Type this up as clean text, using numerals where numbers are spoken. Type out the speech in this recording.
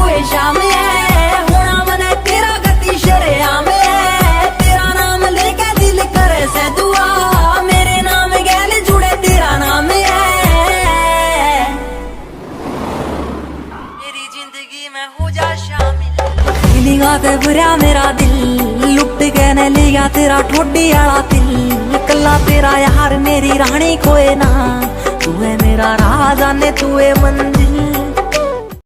तू है शाम है होना मने तेरा गति शरेआम है तेरा नाम लेके दिल करे से दुआ मेरे नाम गैल जुड़े तेरा नाम है मेरी जिंदगी में हो जा शामिल फीलिंगा ते भरया मेरा दिल लुट के ने लिया तेरा ठोडी आला दिल कला तेरा यार मेरी रानी कोई ना तू है मेरा राह जाने तू है मंजिल